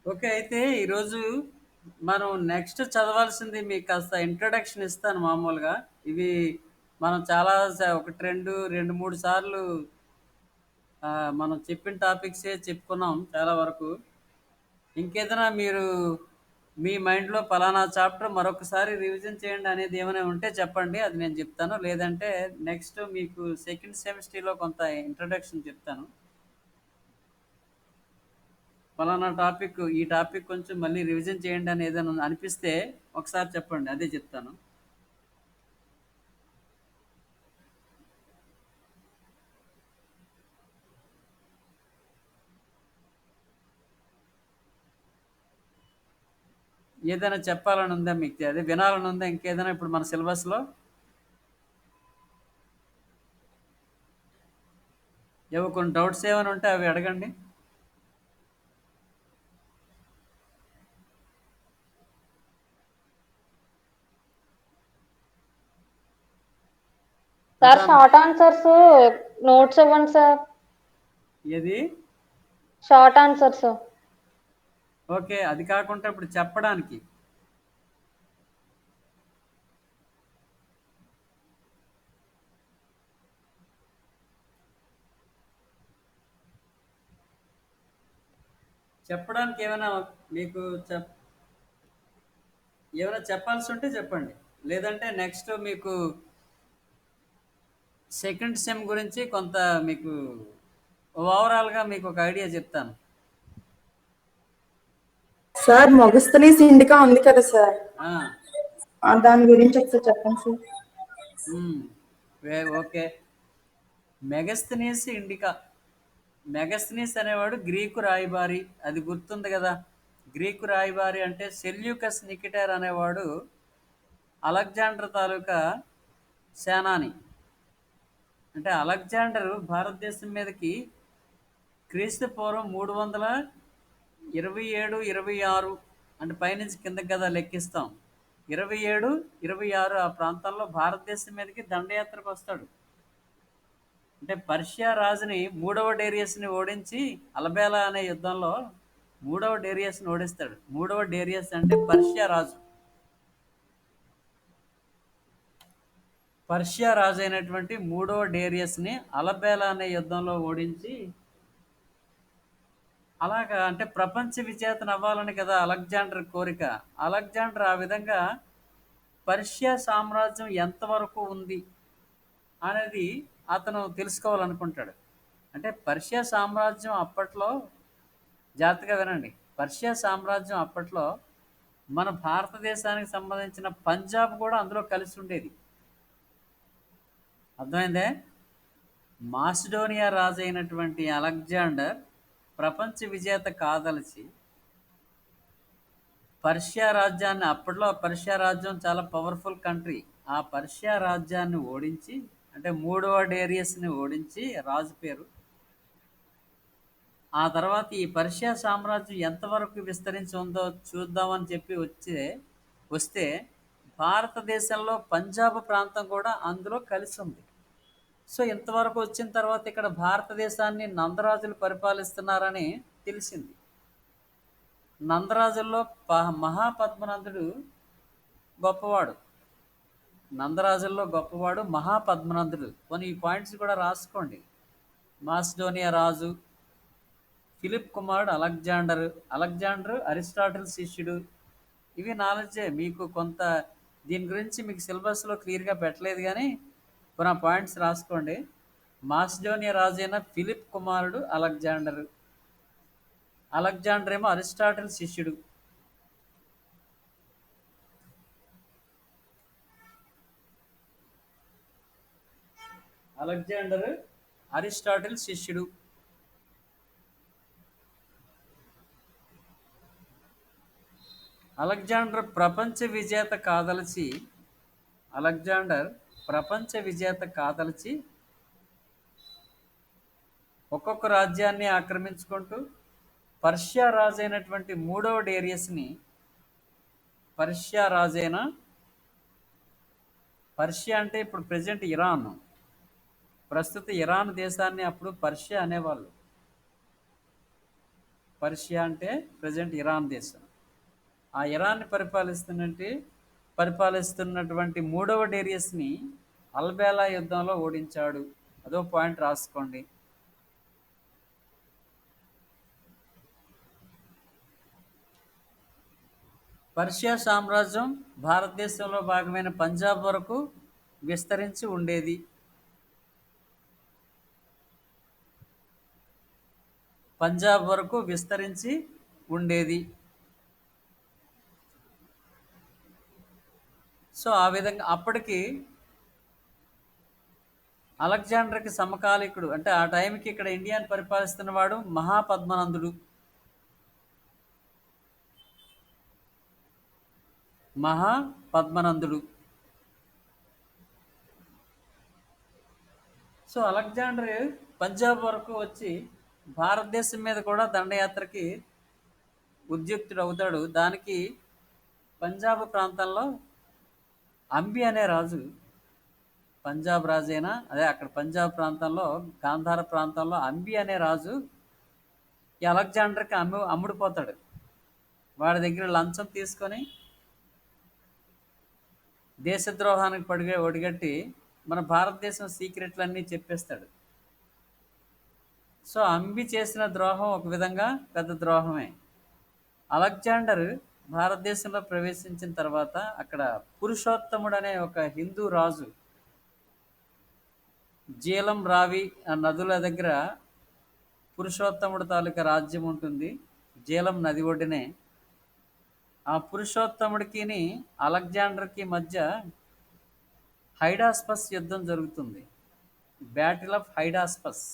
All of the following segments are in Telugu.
ఓకే. అయితే ఈరోజు మనం నెక్స్ట్ చదవాల్సింది మీకు కాస్త ఇంట్రొడక్షన్ ఇస్తాను మామూలుగా. ఇవి మనం చాలా 1, 2, 3 సార్లు మనం చెప్పిన టాపిక్సే చెప్పుకున్నాం చాలా వరకు. ఇంకేదైనా మీరు మీ మైండ్‌లో పలానా చాప్టర్ మరొకసారి రివిజన్ చేయండి అనేది ఏమైనా ఉంటే చెప్పండి. అది నేను చెప్తాను. లేదంటే నెక్స్ట్ మీకు సెకండ్ సెమిస్టర్‌లో కొంత ఇంట్రొడక్షన్ చెప్తాను. పలానా టాపిక్ ఈ టాపిక్ కొంచెం మళ్ళీ రివిజన్ చేయండి అని ఏదైనా అనిపిస్తే ఒకసారి చెప్పండి. అదే చెప్తాను. ఏదైనా చెప్పాలని ఉందా మీకు? అదే వినాలని ఉందా ఇంకేదైనా ఇప్పుడు మన సిలబస్‌లో? ఏవో కొన్ని డౌట్స్ ఏమైనా ఉంటే అవి అడగండి. Sir Pratham short answers notes ఇవ్వండి సార్. ఏది? Short answers. ఓకే. అది కాకుండా ఇప్పుడు చెప్పడానికి చెప్పడానికి ఏమైనా మీకు ఏమైనా చెప్పాల్సి ఉంటే చెప్పండి. లేదంటే నెక్స్ట్ మీకు సెకండ్ సెమ్ గురించి కొంత మీకు ఓవరాల్‌గా మీకు ఒక ఐడియా చెప్తాను. సార్ మొగస్తని సిండికా ఉంది కదా సార్, ఆ! దాని గురించి ఒకసారి చెప్పండి సార్. హ్మ్. ఓకే. Megasthenes indica. మెగస్తనీస్ అనేవాడు గ్రీకు రాయబారి. అది గుర్తుంది కదా! గ్రీకు రాయబారి అంటే సెల్యూకస్ నికెటర్ అనేవాడు అలెగ్జాండర్ తాలూకా సేనాని. అంటే అలెగ్జాండర్ భారతదేశం మీదకి క్రీస్తు పూర్వం 327, 26 అంటే పైనుంచి కిందకి కదా లెక్కిస్తాం. 27, 26 ఆ ప్రాంతాల్లో భారతదేశం మీదకి దండయాత్రకు వస్తాడు. అంటే పర్షియా రాజుని మూడవ డేరియస్ని ఓడించి అలబేలా అనే యుద్ధంలో మూడవ డేరియస్ని ఓడిస్తాడు. మూడవ డేరియస్ అంటే పర్షియా రాజు. పర్షియా రాజు అయినటువంటి మూడవ డేరియస్ని అలబేలా అనే యుద్ధంలో ఓడించి అలాగా అంటే ప్రపంచ విజేతను అవ్వాలని కదా అలెగ్జాండర్ కోరిక. అలెగ్జాండర్ ఆ విధంగా పర్షియా సామ్రాజ్యం ఎంతవరకు ఉంది అనేది అతను తెలుసుకోవాలనుకుంటాడు. అంటే పర్షియా సామ్రాజ్యం అప్పట్లో జాగ్రత్తగా వినండి. పర్షియా సామ్రాజ్యం అప్పట్లో మన భారతదేశానికి సంబంధించిన పంజాబ్ కూడా అందులో కలిసి ఉండేది. అర్థమైందే? మాసిడోనియా రాజు అయినటువంటి అలెగ్జాండర్ ప్రపంచ విజేత కాదలిచి పర్షియా రాజ్యాన్ని అప్పట్లో పర్షియా రాజ్యం చాలా పవర్ఫుల్ కంట్రీ. ఆ పర్షియా రాజ్యాన్ని ఓడించి అంటే మూడవ డేరియస్ని ఓడించి రాజు పేరు. ఆ తర్వాత ఈ పర్షియా సామ్రాజ్యం ఎంతవరకు విస్తరించి ఉందో చూద్దామని చెప్పి వస్తే భారతదేశంలో పంజాబ్ ప్రాంతం కూడా అందులో కలిసి ఉంది. సో ఇంతవరకు వచ్చిన తర్వాత ఇక్కడ భారతదేశాన్ని నందరాజులు పరిపాలిస్తున్నారని తెలిసింది. నందరాజుల్లో మహాపద్మనందుడు గొప్పవాడు. నందరాజుల్లో గొప్పవాడు మహాపద్మనందుడు. కొన్ని ఈ పాయింట్స్ కూడా రాసుకోండి. మాసిడోనియా రాజు, ఫిలిప్ కుమారుడు అలెగ్జాండర్, అలెగ్జాండర్ అరిస్టాటిల్ శిష్యుడు. ఇవి నాలెడ్జే మీకు కొంత. దీని గురించి మీకు సిలబస్లో క్లియర్గా పెట్టలేదు కానీ కొన్ని పాయింట్స్ రాసుకోండి. మాసిడోనియా రాజు అయిన ఫిలిప్ కుమారుడు అలెగ్జాండర్. అలెగ్జాండర్ ఏమో అరిస్టాటిల్ శిష్యుడు. అలెగ్జాండర్ అరిస్టాటిల్ శిష్యుడు. అలెగ్జాండర్ ప్రపంచ విజేత కాదలిచి అలెగ్జాండర్ ప్రపంచ విజేత కాదలిచి ఒక్కొక్క రాజ్యాన్ని ఆక్రమించుకుంటూ పర్షియా రాజైనటువంటి మూడవ డేరియస్ని పర్షియా రాజైన పర్షియా అంటే ఇప్పుడు ప్రజెంట్ ఇరాన్, ప్రస్తుత ఇరాన్ దేశాన్ని అప్పుడు పర్షియా అనేవాళ్ళు. పర్షియా అంటే ప్రజెంట్ ఇరాన్ దేశం. ఆ ఇరాన్ని పరిపాలిస్తున్నటువంటి మూడవ డేరియస్ని అల్బేలా యుద్ధంలో ఓడించాడు. అదో పాయింట్ రాసుకోండి. పర్షియా సామ్రాజ్యం భారతదేశంలో భాగమైన పంజాబ్ వరకు విస్తరించి ఉండేది. పంజాబ్ వరకు విస్తరించి ఉండేది. సో ఆ విధంగా అప్పటికి అలెగ్జాండర్కి సమకాలికుడు, అంటే ఆ టైంకి ఇక్కడ ఇండియాని పరిపాలిస్తున్నవాడు మహాపద్మనందుడు. మహాపద్మనందుడు. సో అలెగ్జాండర్ పంజాబ్ వరకు వచ్చి భారతదేశం మీద కూడా దండయాత్రకి ఉద్యుక్తుడు అవుతాడు. దానికి పంజాబ్ ప్రాంతంలో అంబి అనే రాజు, పంజాబ్ రాజైనా అదే అక్కడ పంజాబ్ ప్రాంతంలో గాంధార ప్రాంతంలో అంబి అనే రాజు ఈ అలెగ్జాండర్కి అమ్ముడుపోతాడు. వాడి దగ్గర లంచం తీసుకొని దేశద్రోహానికి ఒడిగట్టి మన భారతదేశం సీక్రెట్లన్నీ చెప్పేస్తాడు. సో అంబి చేసిన ద్రోహం ఒక విధంగా పెద్ద ద్రోహమే. అలెగ్జాండర్ భారతదేశంలో ప్రవేశించిన తర్వాత అక్కడ పురుషోత్తముడు అనే ఒక హిందూ రాజు, జీలం రావి ఆ నదుల దగ్గర పురుషోత్తముడు తాలూకా రాజ్యం ఉంటుంది. జీలం నది ఒడ్డునే. ఆ పురుషోత్తముడికి అలెగ్జాండర్కి మధ్య హైడాస్పస్ యుద్ధం జరుగుతుంది. Battle of Hydaspes.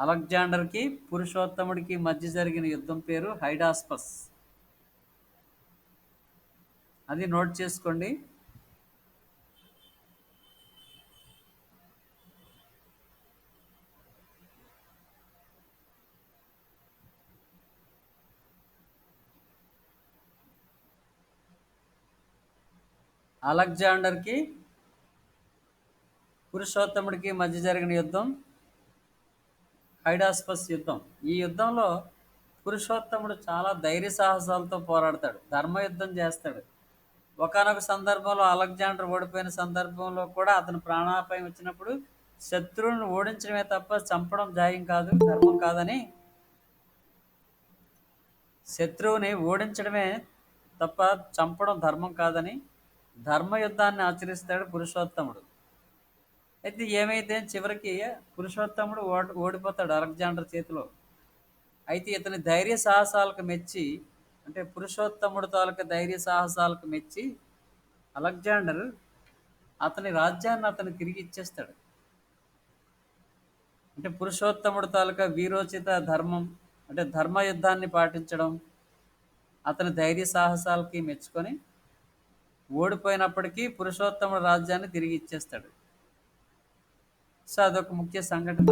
అలెగ్జాండర్కి పురుషోత్తముడికి మధ్య జరిగిన యుద్ధం పేరు హైడాస్పస్. అది నోట్ చేసుకోండి. అలెగ్జాండర్కి పురుషోత్తముడికి మధ్య జరిగిన యుద్ధం హైడాస్పస్ యుద్ధం. ఈ యుద్ధంలో పురుషోత్తముడు చాలా ధైర్య సాహసాలతో పోరాడతాడు, ధర్మయుద్ధం చేస్తాడు. ఒకానొక సందర్భంలో అలెగ్జాండర్ ఓడిపోయిన సందర్భంలో కూడా అతను ప్రాణాపాయం వచ్చినప్పుడు శత్రువులను ఓడించడమే తప్ప చంపడం జాయం కాదు, ధర్మం కాదని, శత్రువుని ఓడించడమే తప్ప చంపడం ధర్మం కాదని ధర్మయుద్ధాన్ని ఆచరిస్తాడు పురుషోత్తముడు. అయితే ఏమైతే చివరికి పురుషోత్తముడు ఓడిపోతాడు అలెగ్జాండర్ చేతిలో. అయితే ఇతని ధైర్య సాహసాలకు మెచ్చి, అంటే పురుషోత్తముడు తాలూకా ధైర్య సాహసాలకు మెచ్చి అలెగ్జాండర్ అతని రాజ్యాన్ని అతను తిరిగి ఇచ్చేస్తాడు. అంటే పురుషోత్తముడు తాలూకా వీరోచిత ధర్మం, అంటే ధర్మయుద్ధాన్ని పాటించడం, అతని ధైర్య సాహసాలకి మెచ్చుకొని ఓడిపోయినప్పటికీ పురుషోత్తముడు రాజ్యాన్ని తిరిగి ఇచ్చేస్తాడు. సో అదొక ముఖ్య సంఘటన.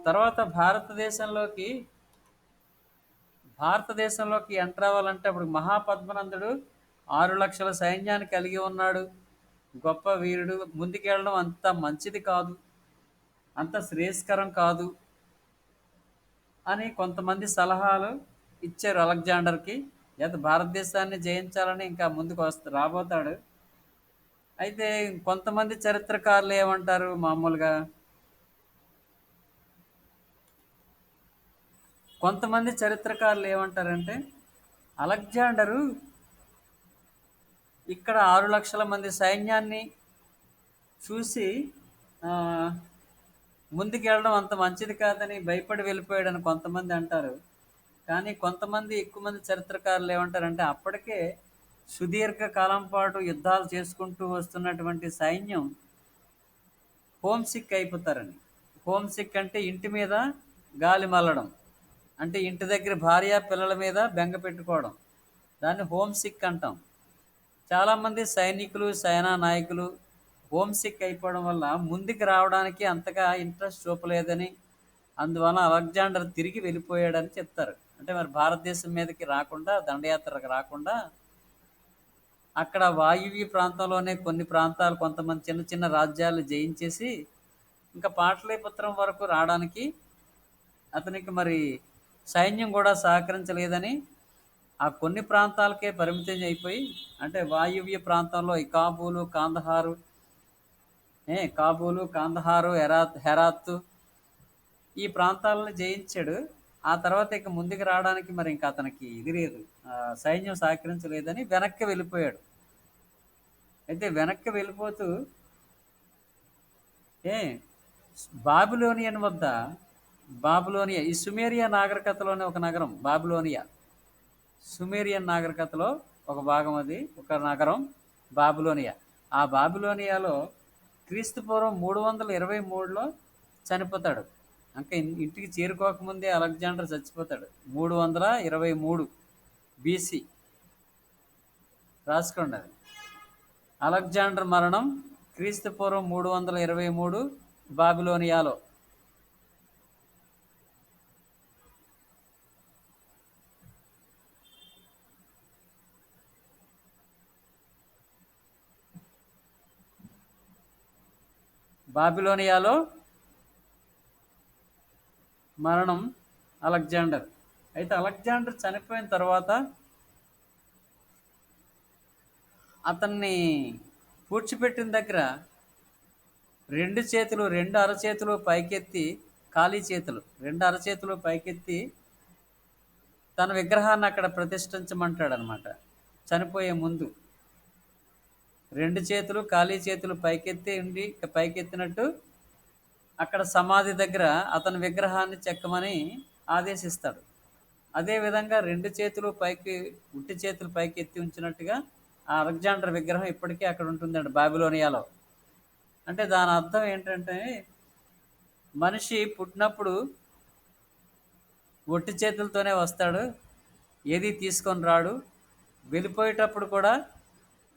తర్వాత భారతదేశంలోకి ఎంటర్ అవ్వాలంటే అప్పుడు మహాపద్మనందుడు 6 లక్షల సైన్యాన్ని కలిగి ఉన్నాడు, గొప్ప వీరుడు. ముందుకెళ్ళడం అంత మంచిది కాదు, అంత శ్రేయస్కరం కాదు అని కొంతమంది సలహాలు ఇచ్చారు అలెగ్జాండర్కి. లేదా భారతదేశాన్ని జయించాలని ఇంకా ముందుకు రాబోతాడు. అయితే కొంతమంది చరిత్రకారులు ఏమంటారు, మామూలుగా కొంతమంది చరిత్రకారులు ఏమంటారంటే అలెగ్జాండరు ఇక్కడ 6 లక్షల మంది సైన్యాన్ని చూసి ముందుకెళ్ళడం అంత మంచిది కాదని భయపడి వెళ్ళిపోయాడని కొంతమంది అంటారు. కానీ కొంతమంది ఎక్కువ మంది చరిత్రకారులు ఏమంటారంటే అప్పటికే సుదీర్ఘ కాలం పాటు యుద్ధాలు చేసుకుంటూ వస్తున్నటువంటి సైన్యం హోమ్ సిక్ అయిపోతారని. హోమ్ సిక్ అంటే ఇంటి మీద గాలి మల్లడం, అంటే ఇంటి దగ్గర భార్య పిల్లల మీద బెంగ పెట్టుకోవడం, దాన్ని హోమ్ సిక్ అంటాం. చాలామంది సైనికులు, సేనా నాయకులు హోమ్ సిక్ అయిపోవడం వల్ల ముందుకు రావడానికి అంతగా ఇంట్రెస్ట్ చూపలేదని, అందువల్ల అలెగ్జాండర్ తిరిగి వెళ్ళిపోయాడని చెప్తారు. అంటే మరి భారతదేశం మీదకి రాకుండా, దండయాత్రకు రాకుండా అక్కడ వాయువ్య ప్రాంతంలోనే కొన్ని ప్రాంతాలు, కొంతమంది చిన్న చిన్న రాజ్యాలు జయించేసి ఇంకా పాటలీపుత్రం వరకు రావడానికి అతనికి మరి సైన్యం కూడా సహకరించలేదని ఆ కొన్ని ప్రాంతాలకే పరిమితం అయిపోయి, అంటే వాయువ్య ప్రాంతంలో ఈ కాబూలు కాందహారు హెరాత్ ఈ ప్రాంతాలను జయించాడు. ఆ తర్వాత ఇక ముందుకు రావడానికి మరి ఇంకా అతనికి ఇది లేదు, సైన్యం సహకరించలేదని వెనక్కి వెళ్ళిపోయాడు. అయితే వెనక్కి వెళ్ళిపోతూ ఏ బాబిలోనియన్ వద్ద బాబిలోనియా, ఈ సుమేరియా నాగరికతలోనే ఒక నగరం బాబిలోనియా. సుమేరియన్ నాగరికతలో ఒక భాగం, అది ఒక నగరం బాబిలోనియా. ఆ బాబిలోనియాలో క్రీస్తు పూర్వం 323లో చనిపోతాడు. ఇంకా ఇంటికి చేరుకోకముందే అలెగ్జాండర్ చచ్చిపోతాడు. 323 బీసీ. రాసుకోండి అది. అలెగ్జాండర్ మరణం క్రీస్తు పూర్వం 323 బాబిలోనియాలో. బాబిలోనియాలో మరణం అలెగ్జాండర్. అయితే అలెగ్జాండర్ చనిపోయిన తర్వాత అతన్ని పూడ్చిపెట్టిన దగ్గర రెండు అరచేతులు పైకెత్తి, ఖాళీ చేతులు, రెండు అరచేతులు పైకెత్తి తన విగ్రహాన్ని అక్కడ ప్రతిష్ఠించమంటాడు అనమాట. చనిపోయే ముందు రెండు చేతులు, ఖాళీ చేతులు పైకెత్తినట్టు అక్కడ సమాధి దగ్గర అతని విగ్రహాన్ని చెక్కమని ఆదేశిస్తాడు. అదేవిధంగా ఉట్టి చేతులు పైకి ఎత్తి ఉంచినట్టుగా ఆ అలెగ్జాండర్ విగ్రహం ఇప్పటికీ అక్కడ ఉంటుందండి బాబిలోనియాలో. అంటే దాని అర్థం ఏంటంటే, మనిషి పుట్టినప్పుడు ఒట్టి చేతులతోనే వస్తాడు, ఏది తీసుకొని రాడు. వెళ్ళిపోయేటప్పుడు కూడా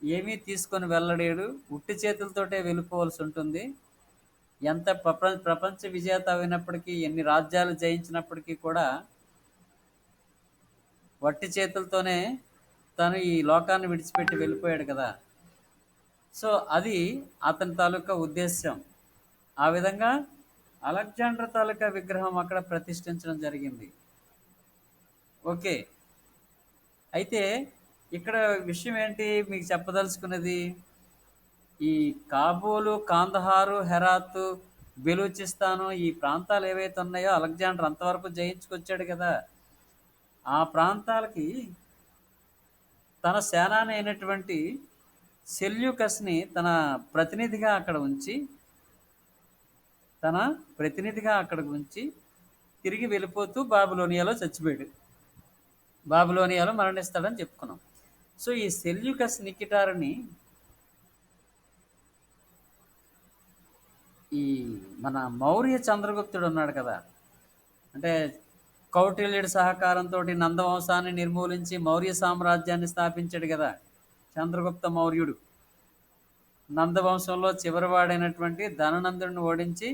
ఏమీ తీసుకొని వెళ్ళలేడు, ఉట్టి చేతులతోటే వెళ్ళిపోవలసి ఉంటుంది. ఎంత ప్రపంచ విజేత అయినప్పటికీ, ఎన్ని రాజ్యాలు జయించినప్పటికీ కూడా వట్టి చేతులతోనే తను ఈ లోకాన్ని విడిచిపెట్టి వెళ్ళిపోయాడు కదా. సో అది అతని తాలూకా ఉద్దేశం. ఆ విధంగా అలెగ్జాండర్ తాలూకా విగ్రహం అక్కడ ప్రతిష్ఠించడం జరిగింది. ఓకే. అయితే ఇక్కడ విషయం ఏంటి మీకు చెప్పదలుచుకున్నది, ఈ కాబూలు, కాందహారు, హెరాత్, బెలూచిస్తాను ఈ ప్రాంతాలు ఏవైతే ఉన్నాయో అలెగ్జాండర్ అంతవరకు జయించుకొచ్చాడు కదా. ఆ ప్రాంతాలకి తన సేనాని అయినటువంటి సెల్యూకస్ని తన ప్రతినిధిగా అక్కడ ఉంచి తిరిగి వెళ్ళిపోతూ బాబిలోనియాలో చచ్చిపోయాడు. బాబిలోనియాలో మరణిస్తాడని చెప్పుకున్నాం. సో ఈ సెల్యూకస్ నికిటారుని ఈ మన మౌర్య చంద్రగుప్తుడు ఉన్నాడు కదా, అంటే కౌటిల్యుడి సహకారంతో నందవంశాన్ని నిర్మూలించి మౌర్య సామ్రాజ్యాన్ని స్థాపించాడు కదా చంద్రగుప్త మౌర్యుడు. నందవంశంలో చివరివాడైనటువంటి ధననందుడిని ఓడించి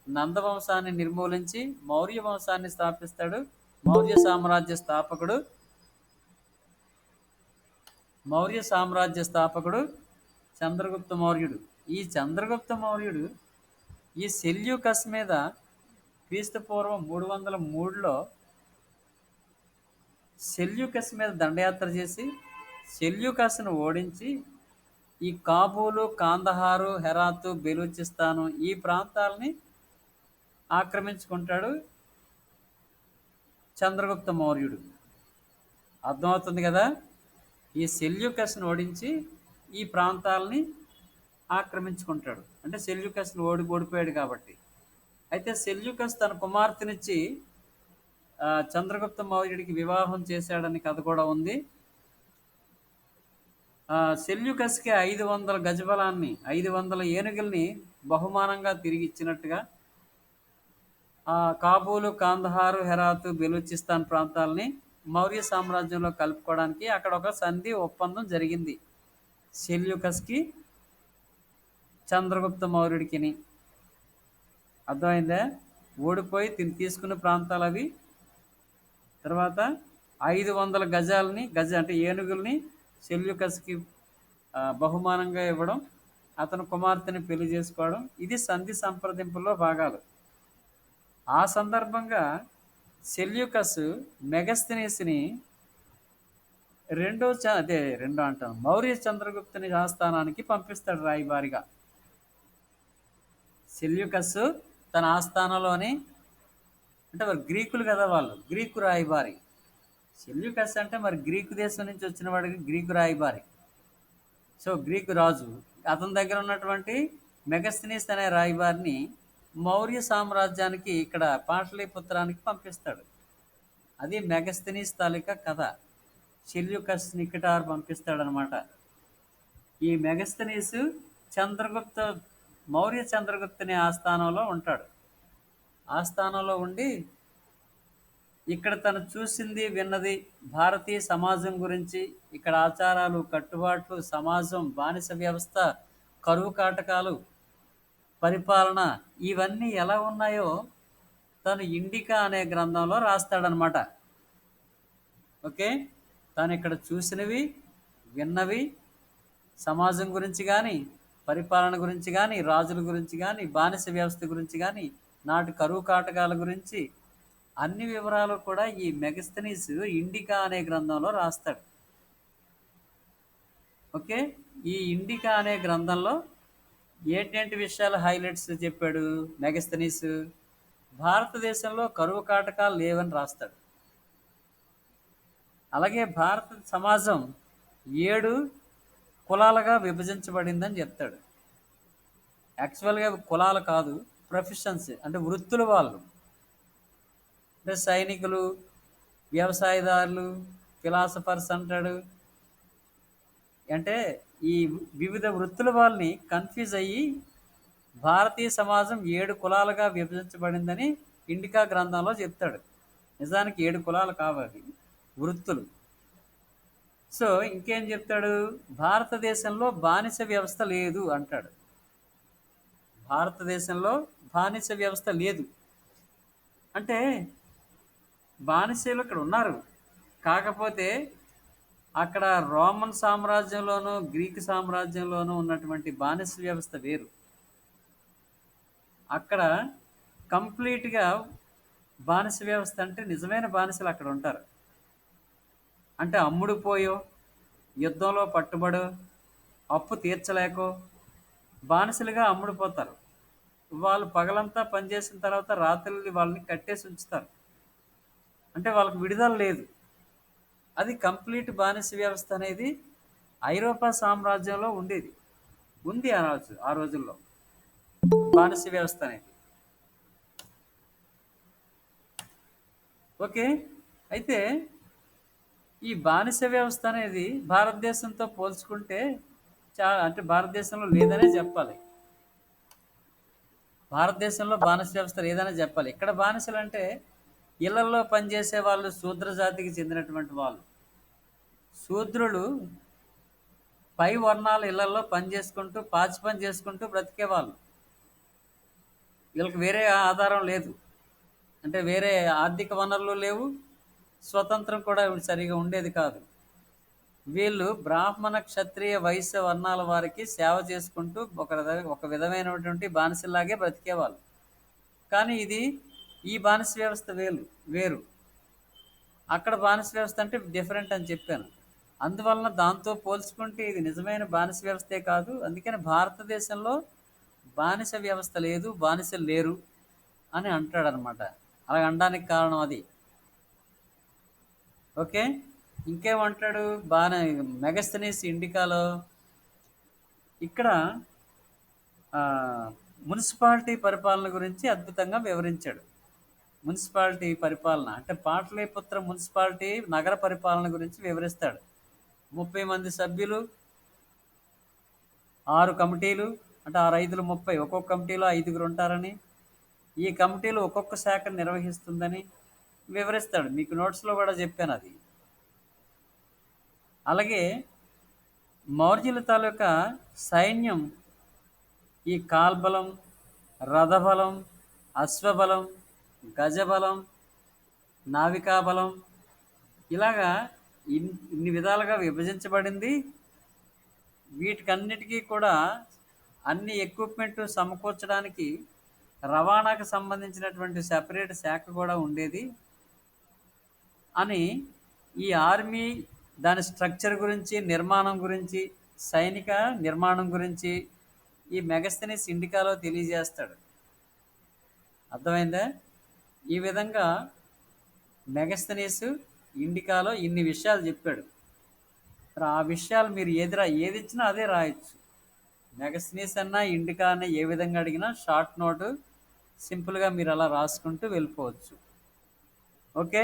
నందవంశాన్ని నిర్మూలించి మౌర్య వంశాన్ని స్థాపిస్తాడు. మౌర్య సామ్రాజ్య స్థాపకుడు చంద్రగుప్త మౌర్యుడు. ఈ చంద్రగుప్త మౌర్యుడు ఈ సెల్యూకస్ మీద క్రీస్తు పూర్వం 303లో సెల్యూకస్ మీద దండయాత్ర చేసి సెల్యూకస్ను ఓడించి ఈ కాబూలు, కాందహారు, హెరాత్, బెలూచిస్తాను ఈ ప్రాంతాలని ఆక్రమించుకుంటాడు చంద్రగుప్త మౌర్యుడు. అర్థమవుతుంది కదా. ఈ సెల్యూకస్ను ఓడించి ఈ ప్రాంతాలని ఆక్రమించుకుంటాడు, అంటే సెల్యూకస్ను ఓడిపోయాడు కాబట్టి. అయితే సెల్యూకస్ తన కుమార్తెనిచ్చి చంద్రగుప్త మౌర్యుడికి వివాహం చేశాడని కథ కూడా ఉంది. సెల్యూకస్కి 500 గజబలాన్ని, 500 ఏనుగుల్ని బహుమానంగా తిరిగి ఇచ్చినట్టుగా కాబూలు, కాందహారు, హెరాత్, బెలూచిస్తాన్ ప్రాంతాలని మౌర్య సామ్రాజ్యంలో కలుపుకోవడానికి అక్కడ ఒక సంధి ఒప్పందం జరిగింది సెల్యూకస్కి చంద్రగుప్త మౌర్యుడికిని. అర్థమైందా. ఓడిపోయి తీసుకున్న ప్రాంతాలు అవి. తర్వాత 500 గజ అంటే ఏనుగుల్ని సెల్యూకస్కి బహుమానంగా ఇవ్వడం, అతను కుమార్తెని పెళ్లి చేసుకోవడం, ఇది సంధి సంప్రదింపుల్లో భాగాలు. ఆ సందర్భంగా సెల్యూకస్ మెగస్తనీస్ని రెండో అంటాం మౌర్య చంద్రగుప్తుని ఆస్థానానికి పంపిస్తాడు రాయబారిగా. సెల్యూకస్ తన ఆస్థానంలోని, అంటే మరి గ్రీకులు కదా వాళ్ళు, గ్రీకు రాయబారి. సెల్యూకస్ అంటే మరి గ్రీకు దేశం నుంచి వచ్చిన వాడికి గ్రీకు రాయబారి. సో గ్రీకు రాజు అతని దగ్గర ఉన్నటువంటి మెగస్తనీస్ అనే రాయబారిని మౌర్య సామ్రాజ్యానికి ఇక్కడ పాటలీపుత్రానికి పంపిస్తాడు. అది మెగస్తనీస్ తాలూకా కథ. సెల్యూకస్ నికెటార్ పంపిస్తాడనమాట. ఈ మెగస్తనీస్ చంద్రగుప్త మౌర్య చంద్రగుప్తుని ఆస్థానంలో ఉంటాడు. ఆస్థానంలో ఉండి ఇక్కడ తను చూసింది విన్నది భారతీయ సమాజం గురించి, ఇక్కడ ఆచారాలు కట్టుబాట్లు, సమాజం, బానిస వ్యవస్థ, కరువు కాటకాలు, పరిపాలన ఇవన్నీ ఎలా ఉన్నాయో తను ఇండికా అనే గ్రంథంలో రాస్తాడనమాట. ఓకే, తను ఇక్కడ చూసినవి విన్నవి సమాజం గురించి కానీ, పరిపాలన గురించి కానీ, రాజుల గురించి కానీ, బానిస వ్యవస్థ గురించి కానీ, నాటి కరువు కాటకాల గురించి అన్ని వివరాలు కూడా ఈ మెగస్తనీస్ ఇండికా అనే గ్రంథంలో రాస్తాడు. ఓకే, ఈ ఇండికా అనే గ్రంథంలో ఏంటంటి విషయాలు హైలైట్స్ చెప్పాడు మెగస్తనీస్? భారతదేశంలో కరువు కాటకాలు లేవని రాస్తాడు. అలాగే భారత సమాజం 7 కులాలుగా విభజించబడిందని చెప్తాడు. యాక్చువల్గా కులాలు కాదు, ప్రొఫెషన్స్, అంటే వృత్తుల వాళ్ళు. అంటే సైనికులు, వ్యవసాయదారులు, ఫిలాసఫర్స్ అంటాడు. అంటే ఈ వివిధ వృత్తుల వాళ్ళని కన్ఫ్యూజ్ అయ్యి భారతీయ సమాజం 7 కులాలుగా విభజించబడిందని ఇండికా గ్రంథంలో చెప్తాడు. నిజానికి 7 కులాలు కావాలి, వృత్తులు. సో ఇంకేం చెప్తాడు? భారతదేశంలో బానిస వ్యవస్థ లేదు అంటాడు. భారతదేశంలో బానిస వ్యవస్థ లేదు అంటే బానిసలు ఇక్కడ ఉన్నారు, కాకపోతే అక్కడ రోమన్ సామ్రాజ్యంలోనూ గ్రీకు సామ్రాజ్యంలోనూ ఉన్నటువంటి బానిస వ్యవస్థ వేరు. అక్కడ కంప్లీట్గా బానిస వ్యవస్థ అంటే నిజమైన బానిసలు అక్కడ ఉంటారు. అంటే అమ్ముడు పోయో, యుద్ధంలో పట్టుబడో, అప్పు తీర్చలేకో బానిసలుగా అమ్ముడుపోతారు. వాళ్ళు పగలంతా పనిచేసిన తర్వాత రాత్రులు వాళ్ళని కట్టేసి ఉంచుతారు. అంటే వాళ్ళకి విడుదల లేదు. అది కంప్లీట్ బానిస వ్యవస్థ అనేది ఐరోపా సామ్రాజ్యంలో ఉండేది, ఉంది ఆ రోజుల్లో బానిస వ్యవస్థ అనేది. ఓకే, అయితే ఈ బానిస వ్యవస్థ అనేది భారతదేశంతో పోల్చుకుంటే అంటే భారతదేశంలో లేదనే చెప్పాలి. భారతదేశంలో బానిస వ్యవస్థ లేదనే చెప్పాలి. ఇక్కడ బానిసలు అంటే ఇళ్లలో పనిచేసే వాళ్ళు శూద్ర జాతికి చెందినటువంటి వాళ్ళు. శూద్రులు పై వర్ణాల ఇళ్లలో పనిచేసుకుంటూ పాచి పని చేసుకుంటూ బ్రతికేవాళ్ళు. వీళ్ళకి వేరే ఆధారం లేదు, అంటే వేరే ఆర్థిక వనరులు లేవు, స్వతంత్రం కూడా సరిగా ఉండేది కాదు. వీళ్ళు బ్రాహ్మణ, క్షత్రియ, వైశ్య వర్ణాల వారికి సేవ చేసుకుంటూ ఒక విధమైనటువంటి బానిసలాగే బ్రతికేవాళ్ళు. కానీ ఈ బానిస వ్యవస్థ వేరు. అక్కడ బానిస వ్యవస్థ అంటే డిఫరెంట్ అని చెప్పాను. అందువలన దాంతో పోల్చుకుంటే ఇది నిజమైన బానిస వ్యవస్థే కాదు. అందుకని భారతదేశంలో బానిస వ్యవస్థ లేదు, బానిసలు లేరు అని అంటాడనమాట. అలా అనడానికి కారణం అది. ఓకే, ఇంకేమంటాడు మెగస్తనీస్ ఇండికాలో? ఇక్కడ మున్సిపాలిటీ పరిపాలన గురించి అద్భుతంగా వివరించాడు. మున్సిపాలిటీ పరిపాలన అంటే పాటలీపుత్ర మున్సిపాలిటీ నగర పరిపాలన గురించి వివరిస్తాడు. 30 మంది సభ్యులు, 6 కమిటీలు, అంటే 6×5 30, ఒక్కొక్క కమిటీలో 5గురు ఉంటారని, ఈ కమిటీలు ఒక్కొక్క శాఖను నిర్వహిస్తుందని వివరిస్తాడు. మీకు నోట్స్లో కూడా చెప్పాను అది. అలాగే మౌర్యుల తాలూకా సైన్యం ఈ కాల్బలం, రథబలం, అశ్వబలం, గజబలం, నావికాబలం ఇలాగా ఇన్ని విధాలుగా విభజించబడింది. వీటికన్నిటికీ కూడా అన్ని ఎక్విప్మెంట్ సమకూర్చడానికి రవాణాకు సంబంధించినటువంటి సెపరేట్ శాఖ కూడా ఉండేది. అని ఈ ఆర్మీ దాని స్ట్రక్చర్ గురించి, నిర్మాణం గురించి, సైనిక నిర్మాణం గురించి ఈ మెగస్తనీస్ ఇండికాలో తెలియజేస్తాడు. అర్థమైందా? ఈ విధంగా మెగస్తనీస్ ఇండికాలో ఇన్ని విషయాలు చెప్పాడు. మరి ఆ విషయాలు మీరు ఏది ఇచ్చినా అదే రాయొచ్చు. మెగస్తనీస్ అన్నా ఇండికా అన్నా ఏ విధంగా అడిగినా షార్ట్ నోటు సింపుల్గా మీరు అలా రాసుకుంటూ వెళ్ళిపోవచ్చు. ఓకే,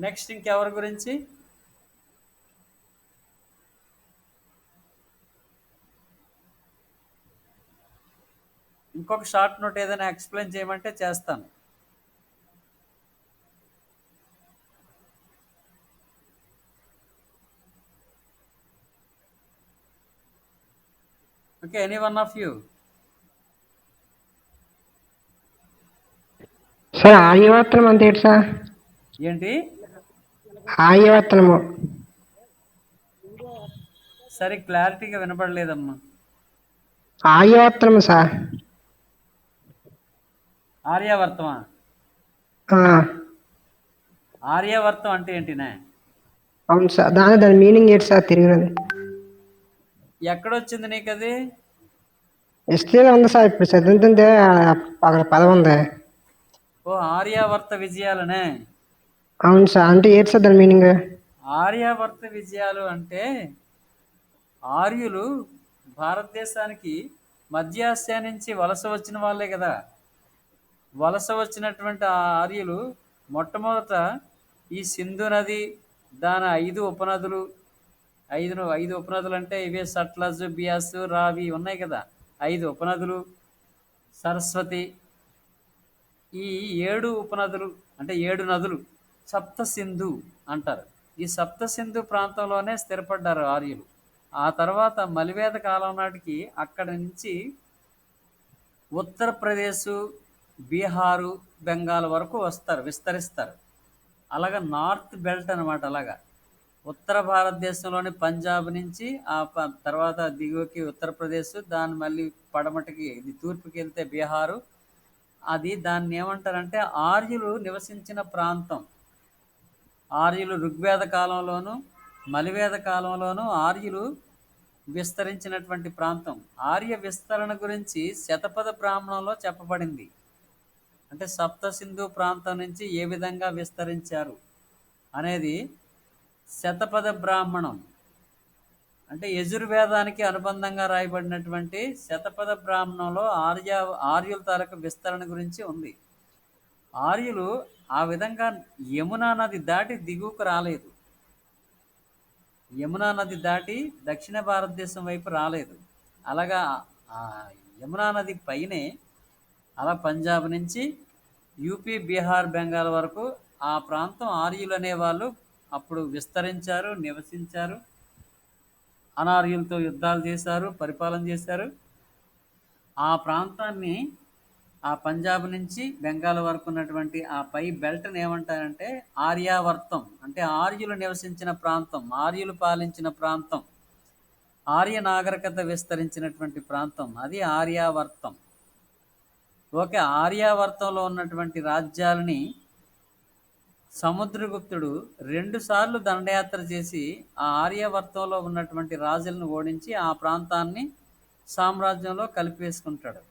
నెక్స్ట్ ఇంకెవరి గురించి? ఇంకొక షార్ట్ నోట్ ఏదైనా ఎక్స్ప్లెయిన్ చేయమంటే చేస్తాను. Okay, any one of you? Sir ఆర్యవర్తనం అంటే ఏంటి సార్? ఏంటి? ఆర్యవర్తనము సరే, క్లారిటీగా వినపడలేదమ్మా. ఆర్యవర్తనము సార్. ఆర్యావర్తమా? ఆ, ఆర్యావర్తం అంటే ఏంటినే? అవును సార్. దాని మీనింగ్ ఏంటి సార్ తిరిగినది? ఎక్కడొచ్చింది నీకు అది? హిస్టరీలో ఉంది సార్. ఇప్పుడు చదువుతుంటే అక్కడ పదం ఉంది. ఓ, ఆర్యావర్త విజయాలనే. అవును సార్. అంటే ఏంటి సార్ దాని మీనింగ్? ఆర్యావర్త విజయాలు అంటే ఆర్యులు భారతదేశానికి మధ్య ఆసియా నుంచి వలస వచ్చిన వాళ్ళే కదా. వలస వచ్చినటువంటి ఆ ఆర్యులు మొట్టమొదట ఈ సింధు నది, దాని 5 ఉపనదులు, ఐదు ఉపనదులు అంటే ఇవే సట్లజ్, బియాస్, రావి ఉన్నాయి కదా. 5 ఉపనదులు, సరస్వతి, ఈ 7 ఉపనదులు అంటే 7 నదులు సప్త సింధు అంటారు. ఈ సప్త సింధు ప్రాంతంలోనే స్థిరపడ్డారు ఆర్యులు. ఆ తర్వాత మలివేద కాలం నాటికి అక్కడి నుంచి ఉత్తరప్రదేశ్, బీహారు, బెంగాల్ వరకు వస్తారు, విస్తరిస్తారు. అలాగా నార్త్ బెల్ట్ అనమాట. అలాగా ఉత్తర భారతదేశంలోని పంజాబ్ నుంచి ఆ తర్వాత దిగువకి ఉత్తరప్రదేశ్, దాన్ని మళ్ళీ పడమటికి ఇది తూర్పుకి వెళ్తే బీహారు. అది దాన్ని ఏమంటారంటే ఆర్యులు నివసించిన ప్రాంతం. ఆర్యులు ఋగ్వేద కాలంలోను మలివేద కాలంలోను ఆర్యులు విస్తరించినటువంటి ప్రాంతం. ఆర్య విస్తరణ గురించి శతపథ బ్రాహ్మణంలో చెప్పబడింది. అంటే సప్త సింధు ప్రాంతం నుంచి ఏ విధంగా విస్తరించారు అనేది శతపథ బ్రాహ్మణం. అంటే యజుర్వేదానికి అనుబంధంగా రాయబడినటువంటి శతపథ బ్రాహ్మణంలో ఆర్యుల తాలూకు విస్తరణ గురించి ఉంది. ఆర్యులు ఆ విధంగా యమునా నది దాటి దిగువకు రాలేదు. యమునా నది దాటి దక్షిణ భారతదేశం వైపు రాలేదు. అలాగా ఆ యమునా నది పైనే అలా పంజాబ్ నుంచి యూపీ, బీహార్, బెంగాల్ వరకు ఆ ప్రాంతం ఆర్యులు అనేవాళ్ళు అప్పుడు విస్తరించారు, నివసించారు. అనార్యులతో యుద్ధాలు చేశారు, పరిపాలన చేశారు. ఆ ప్రాంతాన్ని ఆ పంజాబ్ నుంచి బెంగాల్ వరకు ఉన్నటువంటి ఆ పై బెల్ట్ని ఏమంటారంటే ఆర్యావర్తం. అంటే ఆర్యులు నివసించిన ప్రాంతం, ఆర్యులు పాలించిన ప్రాంతం, ఆర్య నాగరికత విస్తరించినటువంటి ప్రాంతం, అది ఆర్యావర్తం. ఓకే, ఆర్యావర్తంలో ఉన్నటువంటి రాజ్యాలని సముద్రగుప్తుడు 2 సార్లు దండయాత్ర చేసి ఆ ఆర్యావర్తంలో ఉన్నటువంటి రాజులను ఓడించి ఆ ప్రాంతాన్ని సామ్రాజ్యంలో కలిపేసుకుంటాడు.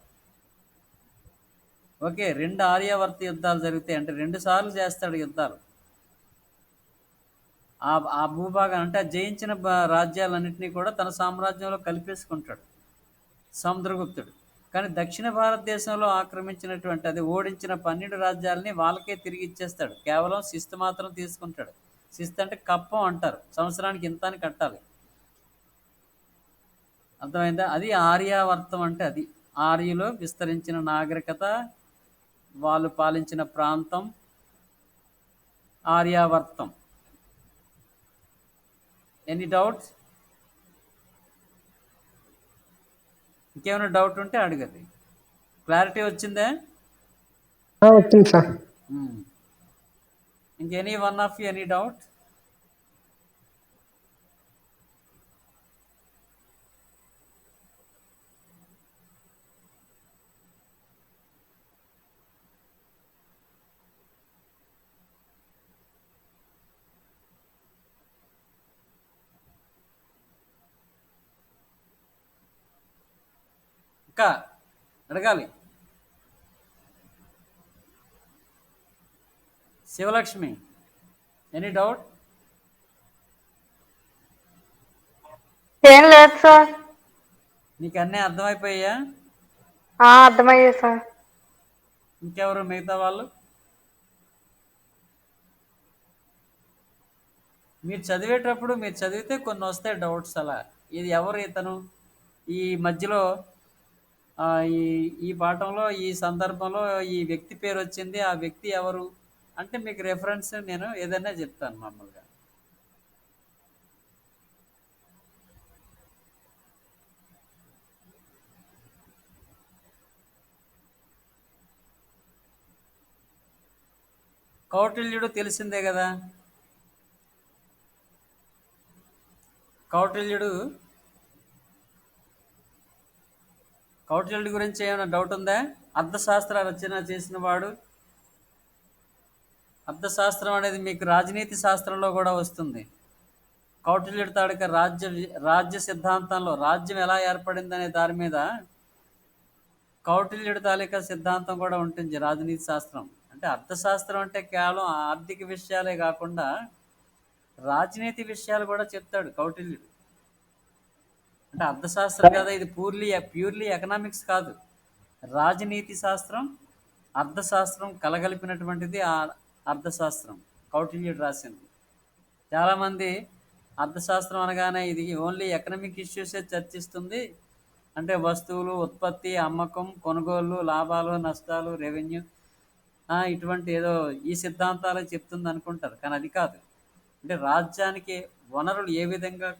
ఓకే, 2 ఆర్యావర్త యుద్ధాలు జరుగుతాయి. అంటే 2 సార్లు చేస్తాడు యుద్ధాలు. ఆ భూభాగం అంటే జయించిన రాజ్యాలన్నింటినీ కూడా తన సామ్రాజ్యంలో కలిపేసుకుంటాడు సముద్రగుప్తుడు. కానీ దక్షిణ భారతదేశంలో ఆక్రమించినటువంటి అది ఓడించిన 12 రాజ్యాలని వాళ్ళకే తిరిగి ఇచ్చేస్తాడు. కేవలం శిస్తు మాత్రం తీసుకుంటాడు. శిస్తు అంటే కప్పం అంటారు, సంవత్సరానికి ఇంత అని కట్టాలి. అర్థమైందా? అది ఆర్యావర్తం. అంటే అది ఆర్యులు విస్తరించిన నాగరికత, వాళ్ళు పాలించిన ప్రాంతం ఆర్యావర్తం. Any doubts? ఇంకేమైనా డౌట్ ఉంటే అడగది. క్లారిటీ వచ్చిందే? వచ్చింది సార్. ఇంకెనీ one of you any doubt? అక్క అడగాలి. Sivalakshmi, any doubt? ఏం లేదు సార్. నీకు అన్నీ అర్థమైపోయా? అర్థమయ్యాయి సార్. ఇంకెవరు మిగతా వాళ్ళు? మీరు చదివేటప్పుడు మీరు చదివితే కొన్ని వస్తాయి డౌట్స్. అలా ఇది ఎవరు ఇతను ఈ మధ్యలో ఆ, ఈ ఈ పాఠంలో ఈ సందర్భంలో ఈ వ్యక్తి పేరు వచ్చింది, ఆ వ్యక్తి ఎవరు అంటే మీకు రెఫరెన్స్ నేను ఏదైనా చెప్తాను మామూలుగా. కౌటిల్యుడు తెలిసిందే కదా. కౌటిల్యుడు కౌటిల్యుడి గురించి ఏమైనా డౌట్ ఉందా? అర్థశాస్త్ర రచన చేసిన వాడు. అర్థశాస్త్రం అనేది మీకు రాజనీతి శాస్త్రంలో కూడా వస్తుంది. కౌటిల్యుడి తాలూకా రాజ్య సిద్ధాంతంలో రాజ్యం ఎలా ఏర్పడిందనే దాని మీద కౌటిల్యుడి తాలూకా సిద్ధాంతం కూడా ఉంటుంది రాజనీతి శాస్త్రం. అంటే అర్థశాస్త్రం అంటే కేవలం ఆర్థిక విషయాలే కాకుండా రాజనీతి విషయాలు కూడా చెప్తాడు కౌటిల్యుడు. అంటే అర్థశాస్త్రం కదా, ఇది ప్యూర్లీ ఎకనామిక్స్ కాదు, రాజనీతి శాస్త్రం అర్థశాస్త్రం కలగలిపినటువంటిది ఆ అర్థశాస్త్రం కౌటిల్యుడు రాసింది. చాలామంది అర్థశాస్త్రం అనగానే ఇది ఓన్లీ ఎకనామిక్ ఇష్యూసే చర్చిస్తుంది, అంటే వస్తువులు ఉత్పత్తి, అమ్మకం, కొనుగోలు, లాభాలు, నష్టాలు, రెవెన్యూ, ఇటువంటి ఏదో ఈ సిద్ధాంతాలే చెప్తుంది అనుకుంటారు. కానీ అది కాదు. అంటే రాజ్యానికి వనరులు ఏ విధంగా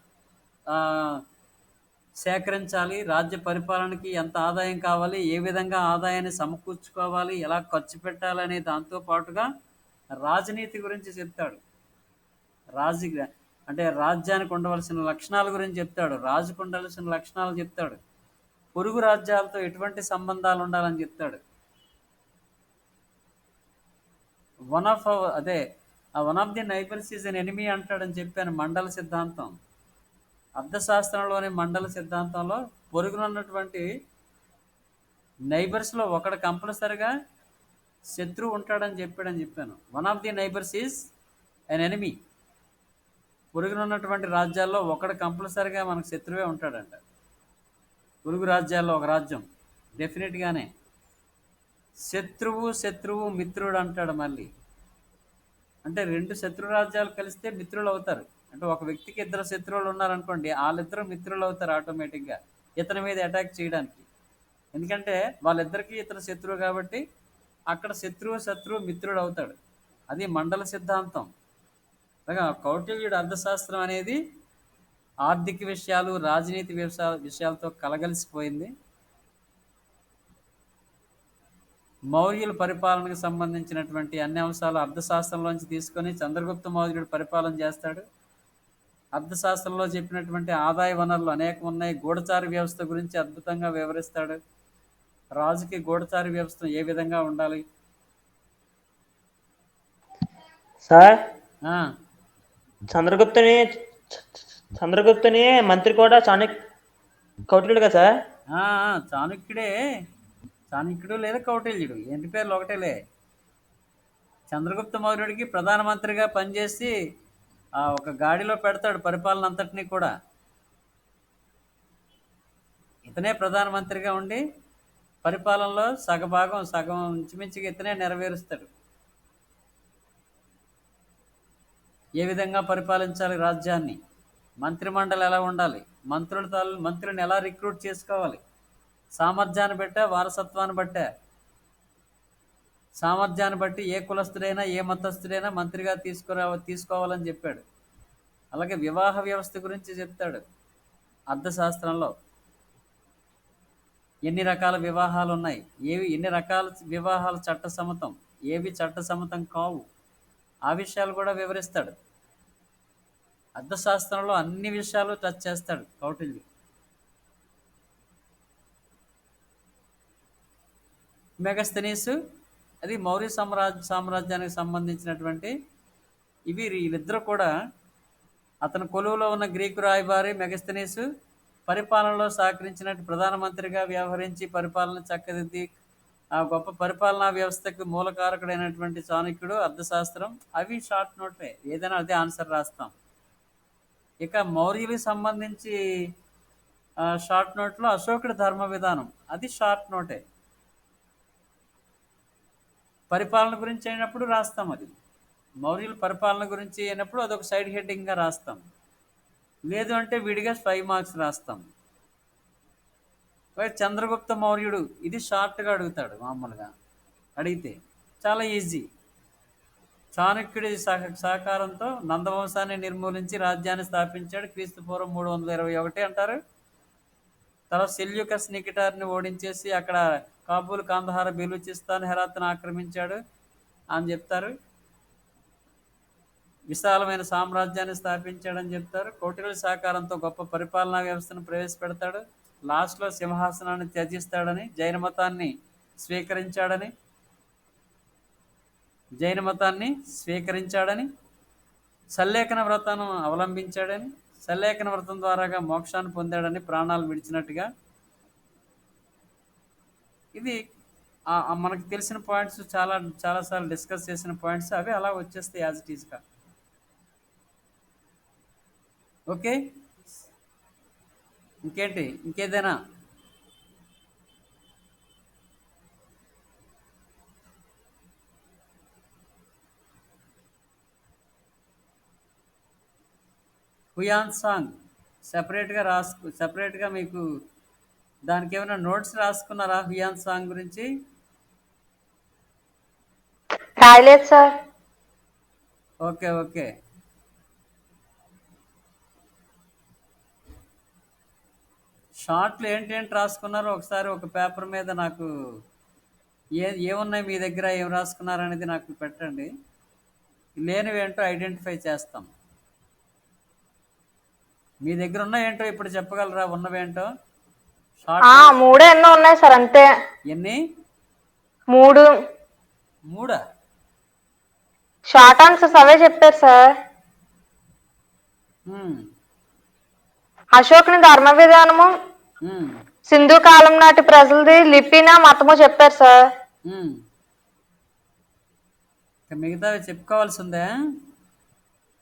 సేకరించాలి, రాజ్య పరిపాలనకి ఎంత ఆదాయం కావాలి, ఏ విధంగా ఆదాయాన్ని సమకూర్చుకోవాలి, ఎలా ఖర్చు పెట్టాలనే దాంతో పాటుగా రాజనీతి గురించి చెప్తాడు. అంటే రాజ్యానికి ఉండవలసిన లక్షణాల గురించి చెప్తాడు, రాజుకు ఉండవలసిన లక్షణాలు చెప్తాడు, పొరుగు రాజ్యాలతో ఎటువంటి సంబంధాలు ఉండాలని చెప్తాడు. One of the neighbours is an enemy అంటాడని చెప్పాను. మండల సిద్ధాంతం, అర్థశాస్త్రంలోని మండల సిద్ధాంతంలో పొరుగునున్నటువంటి నైబర్స్లో ఒకడు కంపల్సరిగా శత్రువు ఉంటాడని చెప్పాను. One of the neighbours is an enemy. పొరుగునున్నటువంటి రాజ్యాల్లో ఒకడు కంపల్సరిగా మనకు శత్రువే ఉంటాడంట. పొరుగు రాజ్యాల్లో ఒక రాజ్యం డెఫినెట్గానే శత్రువు మిత్రుడు అంటాడు. మళ్ళీ అంటే రెండు శత్రు రాజ్యాలు కలిస్తే మిత్రులు అవుతారు. అంటే ఒక వ్యక్తికి ఇద్దరు శత్రువులు ఉన్నారనుకోండి, వాళ్ళిద్దరూ మిత్రులు అవుతారు ఆటోమేటిక్గా ఇతని మీద అటాక్ చేయడానికి. ఎందుకంటే వాళ్ళిద్దరికీ ఇతర శత్రువు కాబట్టి అక్కడ శత్రువు మిత్రుడు అవుతాడు. అది మండల సిద్ధాంతం. అలాగా కౌటిల్యుడు అర్థశాస్త్రం అనేది ఆర్థిక విషయాలు, రాజనీతి విషయాలతో కలగలిసిపోయింది. మౌర్యుల పరిపాలనకు సంబంధించినటువంటి అన్ని అంశాలు అర్థశాస్త్రంలోంచి తీసుకొని చంద్రగుప్త మౌర్యుడు పరిపాలన చేస్తాడు. అర్థశాస్త్రంలో చెప్పినటువంటి ఆదాయ వనరులు అనేకం ఉన్నాయి. గూఢచారి వ్యవస్థ గురించి అద్భుతంగా వివరిస్తాడు. రాజుకి గూఢచారి వ్యవస్థ ఏ విధంగా ఉండాలి. సార్ చంద్రగుప్తుని మంత్రి కూడా కౌటిల్యుడు కదా సార్? చాణక్యుడు లేదా కౌటిల్యుడు, ఇంటి పేర్లు ఒకటేలే. చంద్రగుప్త మౌర్యుడికి ప్రధానమంత్రిగా పనిచేసి ఒక గాడిలో పెడతాడు పరిపాలన అంతటినీ కూడా. ఇతనే ప్రధానమంత్రిగా ఉండి పరిపాలనలో సగం ఇంచుమించుగా ఇతనే నెరవేరుస్తాడు. ఏ విధంగా పరిపాలించాలి రాజ్యాన్ని, మంత్రిమండలి ఎలా ఉండాలి, మంత్రులను ఎలా రిక్రూట్ చేసుకోవాలి, సామర్థ్యాన్ని బట్టే వారసత్వాన్ని బట్టే, సామర్థ్యాన్ని బట్టి ఏ కులస్తుడైనా ఏ మతస్థుడైనా మంత్రిగా తీసుకోవాలని చెప్పాడు. అలాగే వివాహ వ్యవస్థ గురించి చెప్తాడు అర్థశాస్త్రంలో. ఎన్ని రకాల వివాహాలు ఉన్నాయి, ఎన్ని రకాల వివాహాలు చట్టసమ్మతం, ఏవి చట్టసమ్మతం కావు, ఆ విషయాలు కూడా వివరిస్తాడు. అర్థశాస్త్రంలో అన్ని విషయాలు టచ్ చేస్తాడు కౌటిల్యుడు. మెగస్తనీసు అది మౌర్య సామ్రాజ్యానికి సంబంధించినటువంటి వీళ్ళిద్దరూ కూడా అతని కొలువులో ఉన్న గ్రీకు రాయబారి మెగస్తనీసు, పరిపాలనలో సహకరించినట్టు ప్రధానమంత్రిగా వ్యవహరించి పరిపాలన చక్కదిద్ది ఆ గొప్ప పరిపాలనా వ్యవస్థకు మూలకారకుడైనటువంటి చాణక్యుడు, అర్థశాస్త్రం, అవి షార్ట్ నోటే. ఏదైనా అదే ఆన్సర్ రాస్తాం. ఇక మౌర్యులకు సంబంధించి షార్ట్ నోట్లో అశోకుడి ధర్మ విధానం, అది షార్ట్ నోటే. పరిపాలన గురించి అయినప్పుడు రాస్తాం. అది మౌర్యుల పరిపాలన గురించి అయినప్పుడు అదొక సైడ్ హెడ్డింగ్గా రాస్తాం. లేదు అంటే విడిగా 5 మార్క్స్ రాస్తాం. చంద్రగుప్త మౌర్యుడు, ఇది షార్ట్గా అడుగుతాడు. మామూలుగా అడిగితే చాలా ఈజీ. చాణక్యుడి సహకారంతో నందవంశాన్ని నిర్మూలించి రాజ్యాన్ని స్థాపించాడు. క్రీస్తుపూర్వం 321 అంటారు. తర్వాత సెల్యూకస్ నికిటార్ని ఓడించేసి అక్కడ కాబూల్, కాందహార, బెలూచిస్తాన్, హెరాత్ను ఆక్రమించాడు అని చెప్తారు. విశాలమైన సామ్రాజ్యాన్ని స్థాపించాడని చెప్తారు. కౌటిల్యుల సహకారంతో గొప్ప పరిపాలనా వ్యవస్థను ప్రవేశపెడతాడు. లాస్ట్లో సింహాసనాన్ని త్యజిస్తాడని, జైన మతాన్ని స్వీకరించాడని, సల్లేఖన వ్రతాన్ని అవలంబించాడని, సల్లేఖన వ్రతం ద్వారాగా మోక్షాన్ని పొందాడని, ప్రాణాలు విడిచినట్టుగా. ఇది మనకు తెలిసిన పాయింట్స్, చాలాసార్లు డిస్కస్ చేసిన పాయింట్స్, అవి అలా వచ్చేస్తాయి యాజ్ ఇట్ ఈస్గా. ఓకే, ఇంకేంటి, ఇంకేదైనా? హుయాన్ సాంగ్ సపరేట్గా మీకు దానికి ఏమైనా నోట్స్ రాసుకున్నారా హుయాన్ సాంగ్ గురించి? రాయలేదు సార్. ఓకే. షార్ట్లు ఏంటేంటి రాసుకున్నారో ఒకసారి ఒక పేపర్ మీద నాకు ఏమున్నాయి మీ దగ్గర, ఏం రాసుకున్నారనేది నాకు పెట్టండి. లేనివేంటో ఐడెంటిఫై చేస్తాం. మీ దగ్గర ఉన్నాయేంటో ఇప్పుడు చెప్పగలరా? ఉన్నవేంటో షార్ట్. 3 ఎన్నో ఉన్నాయి సార్, అంతే. ఎన్ని? 3. 3 షార్ట్ ఆన్సర్స్ అవే చెప్పారు సార్. అశోకుని ధర్మ విధానము, సింధు కాలం నాటి ప్రజలది లిపిన మతము చెప్పారు సార్. మిగతావి చెప్పుకోవాల్సి ఉందా?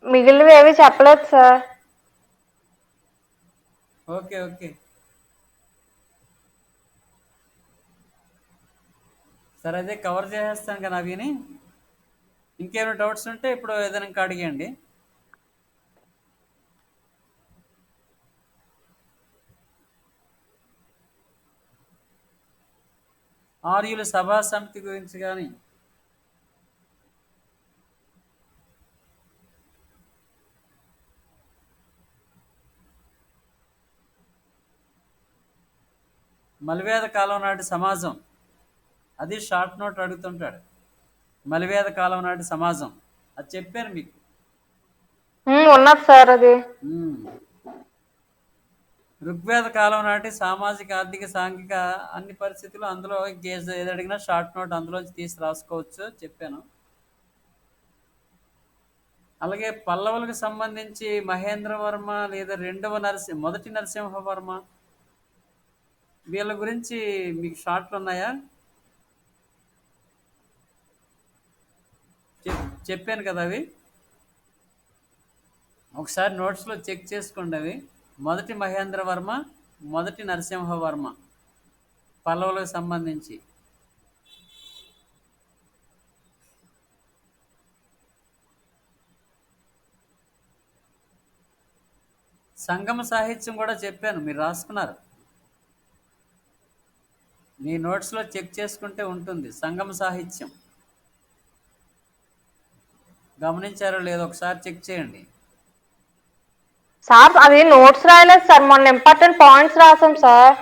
మిగిలినవి ఏవి చెప్పలేదు సార్. ఓకే. సరే, అదే కవర్ చేసేస్తాను కదా అవిని. ఇంకేమైనా డౌట్స్ ఉంటే ఇప్పుడు ఏదైనా ఇంకా అడిగండి. ఆర్యుల సభా సమితి గురించి కానీ, మలివేద కాలం నాటి సమాజం, అది షార్ట్ నోట్ అడుగుతుంటాడు. మలివేద కాలం నాటి సమాజం, అది చెప్పాను మీకు. ఉన్నది సార్ అది. ఋగ్వేద కాలం నాటి సామాజిక, ఆర్థిక, సాంఘిక అన్ని పరిస్థితులు, అందులో ఏది అడిగినా షార్ట్ నోట్ అందులోంచి తీసి రాసుకోవచ్చు, చెప్పాను. అలాగే పల్లవులకు సంబంధించి మహేంద్రవర్మ లేదా మొదటి నరసింహవర్మ, వీళ్ళ గురించి మీకు షార్ట్లు ఉన్నాయా? చెప్పాను కదా అవి. ఒకసారి నోట్స్లో చెక్ చేసుకోండి అవి. మొదటి మహేంద్రవర్మ, మొదటి నరసింహవర్మ, పల్లవులకు సంబంధించి. సంగమ సాహిత్యం కూడా చెప్పాను, మీరు రాసుకున్నారు. మీ నోట్స్లో చెక్ చేసుకుంటే ఉంటుంది. సంగమ సాహిత్యం గమనించారో లేదో ఒకసారి చెక్ చేయండి. సార్ అది నోట్స్ రాయలేదు సార్, మొన్న ఇంపార్టెంట్ పాయింట్స్ రాసాం సార్.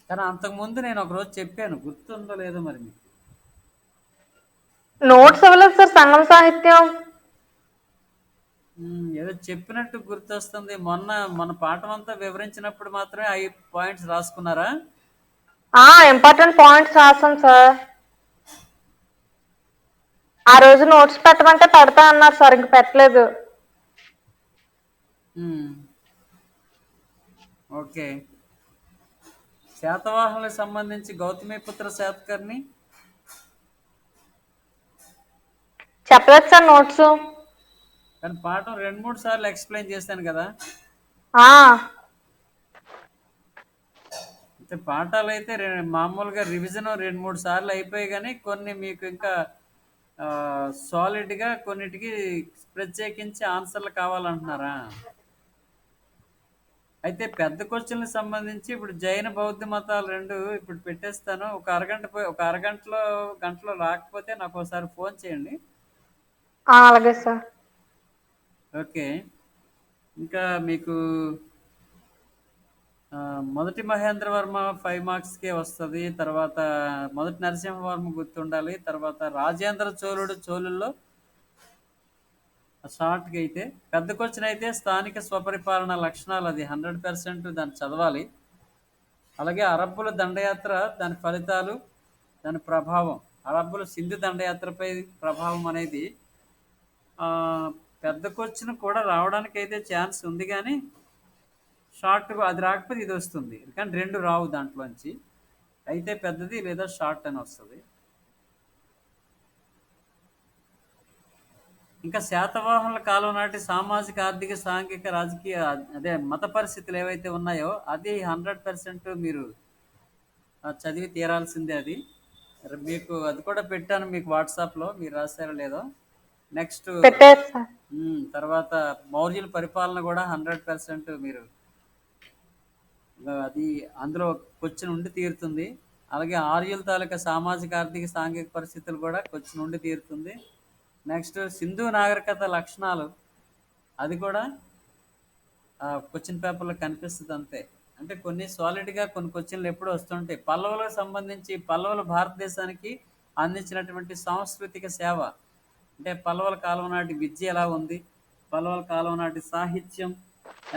కానీ అంతకుముందు నేను ఒకరోజు చెప్పాను, గుర్తుందో లేదో మరి మీకు. నోట్స్ ఇవ్వలేదు సార్ సంగమ సాహిత్యం. ఏదో చెప్పినట్టు గుర్తొస్తుంది. మన పాఠం అంతా వివరించినప్పుడు మాత్రమే 5 పాయింట్స్ రాసుకున్నారా? ఇంపార్టెంట్ పాయింట్స్ రాసాం సార్. ఆ రోజు నోట్స్ పెట్టమంటే పెడతా అన్నారు సార్, ఇంక పెట్టలేదు. ఓకే. శాతవాహనులకు సంబంధించి గౌతమిపుత్ర శాతకర్ణి చెప్పలేదు సార్ నోట్స్. కానీ పాఠం 2-3 సార్లు ఎక్స్ప్లెయిన్ చేశాను కదా. ఆ, అయితే పాఠాలు అయితే మామూలుగా రివిజన్ 2-3 సార్లు అయిపోయి, కానీ కొన్ని మీకు ఇంకా సాలిడ్గా కొన్నిటికి ప్రత్యేకించి ఆన్సర్లు కావాలంటున్నారా? అయితే పెద్ద క్వశ్చన్లకు సంబంధించి ఇప్పుడు జైన బౌద్ధ మతాలు రెండు ఇప్పుడు పెట్టేస్తాను. ఒక గంటలో రాకపోతే నాకు ఒకసారి ఫోన్ చేయండి. అలాగే సార్. ఓకే. ఇంకా మీకు మొదటి మహేంద్రవర్మ 5 మార్క్స్కే వస్తుంది. తర్వాత మొదటి నరసింహవర్మ గుర్తుండాలి. తర్వాత రాజేంద్ర చోళుల్లో షార్ట్గా అయితే పెద్ద క్వశ్చన్ అయితే స్థానిక స్వపరిపాలన లక్షణాలు, అది 100% దాన్ని చదవాలి. అలాగే అరబ్బుల దండయాత్ర, దాని ఫలితాలు, దాని ప్రభావం, అరబ్బుల సింధు దండయాత్రపై ప్రభావం అనేది పెద్ద క్వశ్చన్ కూడా రావడానికి అయితే ఛాన్స్ ఉంది, కానీ షార్ట్ అది రాకపోతే ఇది వస్తుంది. కానీ 2 రావు దాంట్లోంచి. అయితే పెద్దది లేదా షార్ట్ అని వస్తుంది. ఇంకా శాతవాహనుల కాలం నాటి సామాజిక, ఆర్థిక, సాంఘిక, రాజకీయ, అదే మత పరిస్థితులు ఏవైతే ఉన్నాయో అది 100% మీరు చదివి తీరాల్సిందే. అది మీకు అది కూడా పెట్టాను మీకు వాట్సాప్లో, మీరు రాశారో లేదో. నెక్స్ట్ పెట్టారు సార్. తర్వాత మౌర్యుల పరిపాలన కూడా 100% మీరు అది అందులో క్వశ్చన్ ఉండి తీరుతుంది. అలాగే ఆర్యుల తాలూకా సామాజిక, ఆర్థిక, సాంఘిక పరిస్థితులు కూడా క్వశ్చన్ ఉండి తీరుతుంది. నెక్స్ట్ సింధు నాగరికత లక్షణాలు, అది కూడా క్వశ్చన్ పేపర్లో కనిపిస్తుంది అంతే. అంటే కొన్ని సాలిడ్గా కొన్ని క్వశ్చన్లు ఎప్పుడు వస్తుంటాయి. పల్లవులకు సంబంధించి పల్లవులు భారతదేశానికి అందించినటువంటి సాంస్కృతిక సేవ, అంటే పల్లవుల కాలం నాటి విద్య ఎలా ఉంది, పల్లవుల కాలం నాటి సాహిత్యం,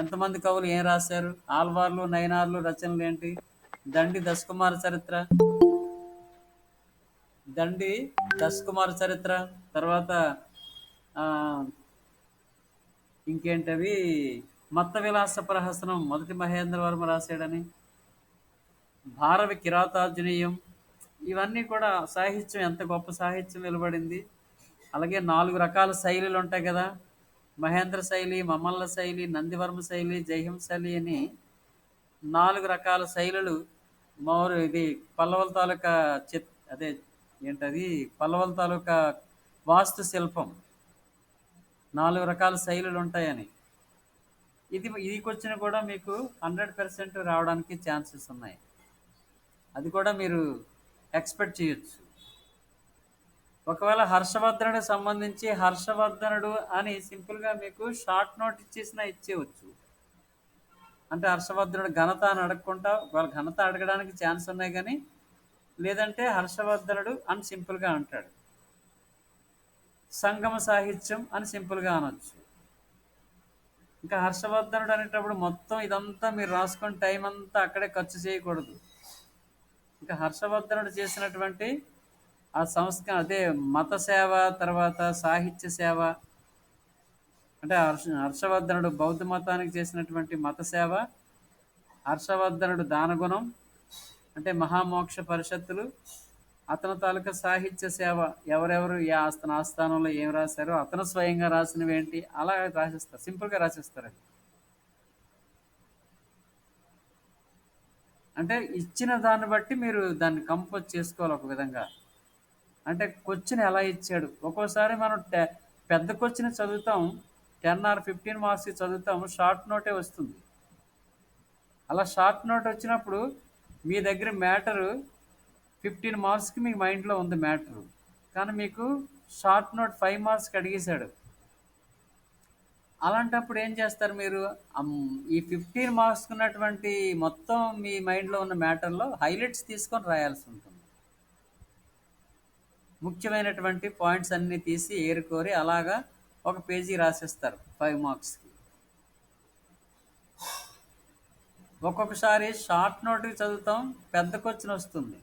ఎంతమంది కవులు ఏం రాశారు, ఆల్వార్లు నయనార్లు రచనలు ఏంటి, దండి దశకుమార చరిత్ర, తర్వాత ఇంకేంటవి, మత్త విలాస ప్రహసనం మొదటి మహేంద్రవర్మ రాశాడని, భారవి కిరాతార్జునీయం, ఇవన్నీ కూడా సాహిత్యం, ఎంత గొప్ప సాహిత్యం నిలబడింది. అలాగే 4 రకాల శైలులు ఉంటాయి కదా, మహేంద్ర శైలి, మమ్మల్ల శైలి, నందివర్మ శైలి, జైహిం శైలి అని 4 రకాల శైలులు. ఇది పల్లవుల తాలూకా అదే ఏంటది, పల్లవుల తాలూకా వాస్తు శిల్పం, 4 రకాల శైలులు ఉంటాయని. ఇది క్వశ్చన్ కూడా మీకు 100% రావడానికి ఛాన్సెస్ ఉన్నాయి. అది కూడా మీరు ఎక్స్పెక్ట్ చేయొచ్చు. ఒకవేళ హర్షవర్ధనుడికి సంబంధించి హర్షవర్ధనుడు అని సింపుల్గా మీకు షార్ట్ నోట్ ఇచ్చేయవచ్చు. అంటే హర్షవర్ధనుడు ఘనత అని అడగకుండా, ఒకవేళ ఘనత అడగడానికి ఛాన్స్ ఉన్నాయి, కానీ లేదంటే హర్షవర్ధనుడు అని సింపుల్గా అంటాడు. సంగమ సాహిత్యం అని సింపుల్గా అనొచ్చు. ఇంకా హర్షవర్ధనుడు అనేటప్పుడు మొత్తం ఇదంతా మీరు రాసుకొని టైం అంతా అక్కడే ఖర్చు చేయకూడదు. ఇంకా హర్షవర్ధనుడు చేసినటువంటి ఆ అదే మత సేవ, తర్వాత సాహిత్య సేవ, అంటే హర్షవర్ధనుడు బౌద్ధ మతానికి చేసినటువంటి మత సేవ, హర్షవర్ధనుడు దానగుణం అంటే మహామోక్ష పరిషత్తులు, అతని తాలూకా సాహిత్య సేవ, ఎవరెవరు ఏ ఆస్థానంలో ఏం రాశారో అతను స్వయంగా రాసినవి ఏంటి, అలా రాసిస్తారు, సింపుల్గా రాసిస్తారు. అది అంటే ఇచ్చిన దాన్ని బట్టి మీరు దాన్ని కంపోజ్ చేసుకోవాలి ఒక విధంగా. అంటే క్వశ్చన్ ఎలా ఇచ్చాడు, ఒక్కోసారి మనం పెద్ద క్వశ్చన్ చదువుతాం, 10 or 15 మార్క్స్ చదువుతాం, షార్ట్ నోటే వస్తుంది. అలా షార్ట్ నోట్ వచ్చినప్పుడు మీ దగ్గర మ్యాటరు 15 మార్క్స్కి మీ మైండ్లో ఉంది మ్యాటరు, కానీ మీకు షార్ట్ నోట్ 5 మార్క్స్కి అడిగేశాడు. అలాంటప్పుడు ఏం చేస్తారు మీరు, ఈ 15 మార్క్స్కి ఉన్నటువంటి మొత్తం మీ మైండ్లో ఉన్న మ్యాటర్లో హైలైట్స్ తీసుకొని రాయాల్సి ఉంటుంది. ముఖ్యమైనటువంటి పాయింట్స్ అన్నీ తీసి ఏరుకోరి అలాగా ఒక పేజీ రాసేస్తారు 5 మార్క్స్కి. ఒక్కొక్కసారి షార్ట్ నోట్కి చదువుతాం, పెద్ద క్వశ్చన్ వస్తుంది,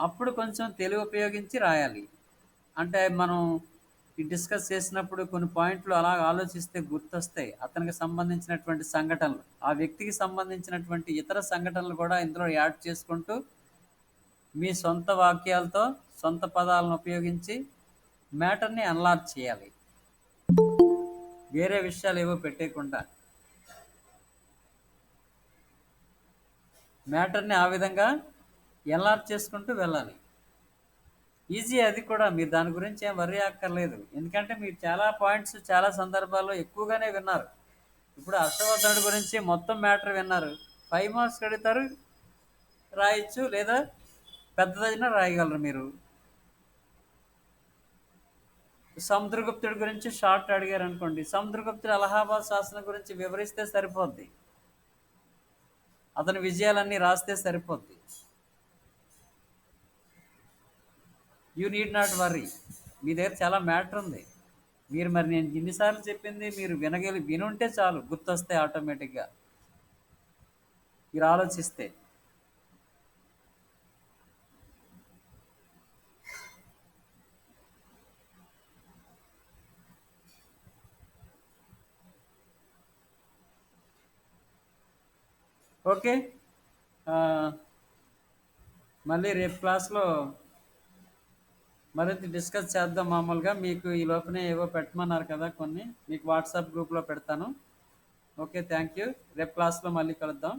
అప్పుడు కొంచెం తెలివి ఉపయోగించి రాయాలి. అంటే మనం ఈ డిస్కస్ చేసినప్పుడు కొన్ని పాయింట్లు అలా ఆలోచిస్తే గుర్తొస్తాయి. అతనికి సంబంధించినటువంటి సంఘటనలు, ఆ వ్యక్తికి సంబంధించినటువంటి ఇతర సంఘటనలు కూడా ఇందులో యాడ్ చేసుకుంటూ మీ సొంత వాక్యాలతో సొంత పదాలను ఉపయోగించి మ్యాటర్ని అన్లార్జ్ చేయాలి. వేరే విషయాలు ఏవో పెట్టేయకుండా మ్యాటర్ని ఆ విధంగా ఎన్లార్జ్ చేసుకుంటూ వెళ్ళాలి. ఈజీ, అది కూడా. మీరు దాని గురించి ఏం వర్రీ అక్కర్లేదు. ఎందుకంటే మీరు చాలా పాయింట్స్ చాలా సందర్భాల్లో ఎక్కువగానే విన్నారు. ఇప్పుడు హర్షవర్ధనుడి గురించి మొత్తం మ్యాటర్ విన్నారు. 5 మార్క్స్ అడుగుతారు, రాయొచ్చు, లేదా పెద్దదైనా రాయగలరు మీరు. సముద్రగుప్తుడి గురించి షార్ట్ అడిగారు అనుకోండి, సముద్రగుప్తుడు అలహాబాద్ శాసనం గురించి వివరిస్తే సరిపోద్ది, అతని విజయాలన్నీ రాస్తే సరిపోద్ది. You need not worry. మీ దగ్గర చాలా మ్యాటర్ ఉంది. మీరు మరి నేను ఎన్నిసార్లు చెప్పింది మీరు వినుంటే చాలు, గుర్తొస్తే ఆటోమేటిక్గా మీరు ఆలోచిస్తే. ఓకే, మళ్ళీ రేపు క్లాస్లో మరింత డిస్కస్ చేద్దాం. మామూలుగా మీకు ఈ లోపలే ఏవో పెట్టమన్నారు కదా, కొన్ని మీకు వాట్సాప్ గ్రూప్లో పెడతాను. Okay, thank you. రేపు క్లాస్లో మళ్ళీ కలుద్దాం.